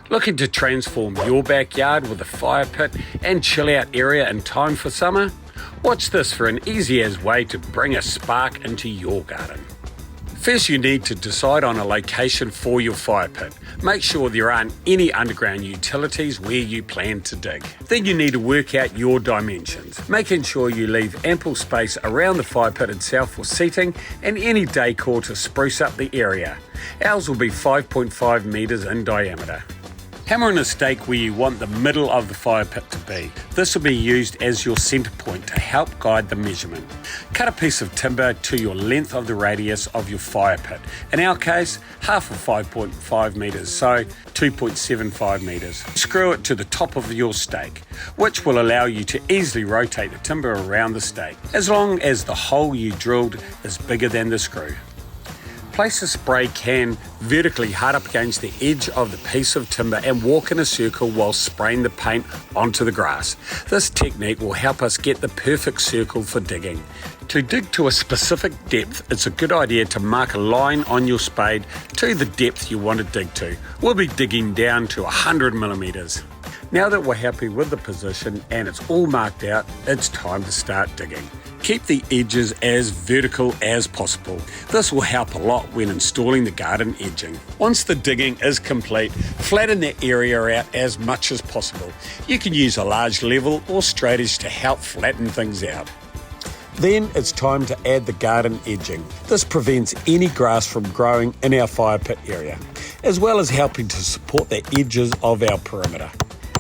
Looking to transform your backyard with a fire pit and chill out area in time for summer? Watch this for an easy as way to bring a spark into your garden. First, you need to decide on a location for your fire pit. Make sure there aren't any underground utilities where you plan to dig. Then you need to work out your dimensions, making sure you leave ample space around the fire pit itself for seating and any decor to spruce up the area. Ours will be 5.5 metres in diameter. Hammer in a stake where you want the middle of the fire pit to be. This will be used as your centre point to help guide the measurement. Cut a piece of timber to your length of the radius of your fire pit. In our case, half of 5.5 metres, so 2.75 metres. Screw it to the top of your stake, which will allow you to easily rotate the timber around the stake, as long as the hole you drilled is bigger than the screw. Place a spray can vertically hard up against the edge of the piece of timber and walk in a circle while spraying the paint onto the grass. This technique will help us get the perfect circle for digging. To dig to a specific depth, it's a good idea to mark a line on your spade to the depth you want to dig to. We'll be digging down to 100 millimetres. Now that we're happy with the position and it's all marked out, it's time to start digging. Keep the edges as vertical as possible. This will help a lot when installing the garden edging. Once the digging is complete, flatten the area out as much as possible. You can use a large level or straight edge to help flatten things out. Then it's time to add the garden edging. This prevents any grass from growing in our fire pit area, as well as helping to support the edges of our perimeter.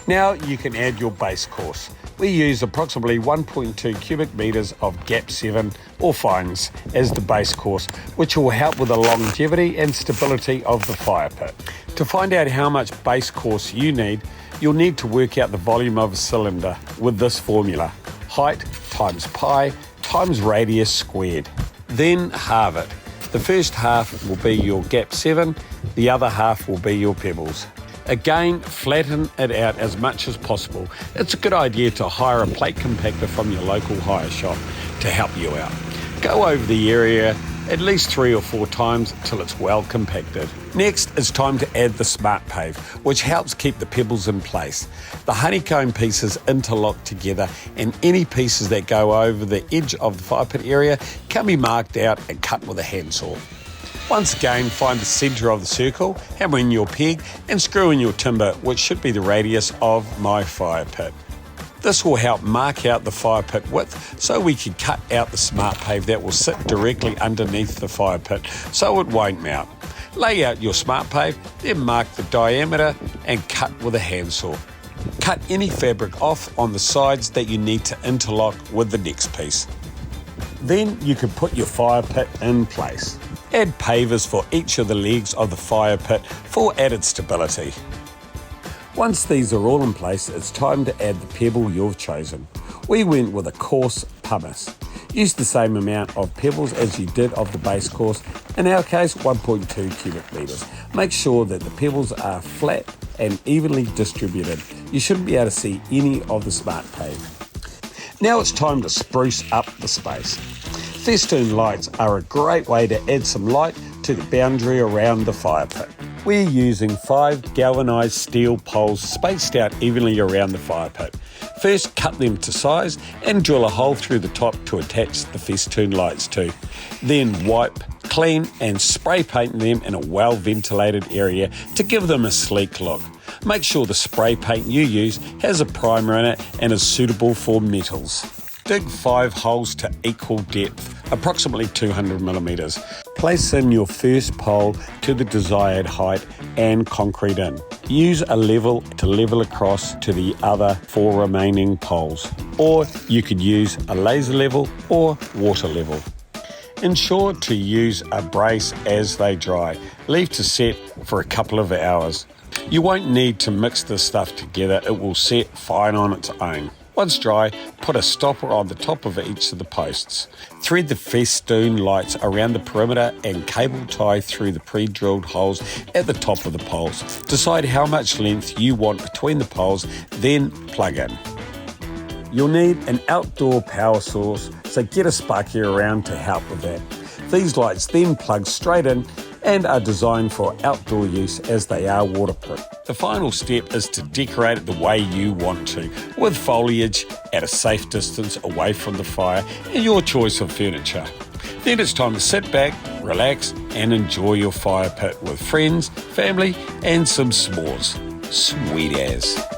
Now you can add your base course. We use approximately 1.2 cubic metres of gap 7 or fines as the base course, which will help with the longevity and stability of the fire pit. To find out how much base course you need, you'll need to work out the volume of a cylinder with this formula: height times pi times radius squared. Then halve it. The first half will be your gap 7, the other half will be your pebbles. Again, flatten it out as much as possible. It's a good idea to hire a plate compactor from your local hire shop to help you out. Go over the area at least 3 or 4 times till it's well compacted. Next, it's time to add the Smart Pave, which helps keep the pebbles in place. The honeycomb pieces interlock together, and any pieces that go over the edge of the fire pit area can be marked out and cut with a handsaw. Once again, find the centre of the circle, hammer in your peg and screw in your timber, which should be the radius of my fire pit. This will help mark out the fire pit width so we can cut out the Smart Pave that will sit directly underneath the fire pit so it won't mount. Lay out your Smart Pave, then mark the diameter and cut with a handsaw. Cut any fabric off on the sides that you need to interlock with the next piece. Then you can put your fire pit in place. Add pavers for each of the legs of the fire pit for added stability. Once these are all in place, it's time to add the pebble you've chosen. We went with a coarse pumice. Use the same amount of pebbles as you did of the base course, in our case 1.2 cubic metres. Make sure that the pebbles are flat and evenly distributed. You shouldn't be able to see any of the Smart Pave. Now it's time to spruce up the space. Festoon lights are a great way to add some light to the boundary around the fire pit. We're using 5 galvanised steel poles spaced out evenly around the fire pit. First, cut them to size and drill a hole through the top to attach the festoon lights to. Then wipe, clean and spray paint them in a well ventilated area to give them a sleek look. Make sure the spray paint you use has a primer in it and is suitable for metals. Dig 5 holes to equal depth, approximately 200 millimetres. Place in your first pole to the desired height and concrete in. Use a level to level across to the other 4 remaining poles, or you could use a laser level or water level. Ensure to use a brace as they dry. Leave to set for a couple of hours. You won't need to mix this stuff together, it will set fine on its own. Once dry, put a stopper on the top of each of the posts. Thread the festoon lights around the perimeter and cable tie through the pre-drilled holes at the top of the poles. Decide how much length you want between the poles, then plug in. You'll need an outdoor power source, so get a sparky around to help with that. These lights then plug straight in and are designed for outdoor use as they are waterproof. The final step is to decorate it the way you want to, with foliage at a safe distance away from the fire and your choice of furniture. Then it's time to sit back, relax and enjoy your fire pit with friends, family and some s'mores. Sweet as.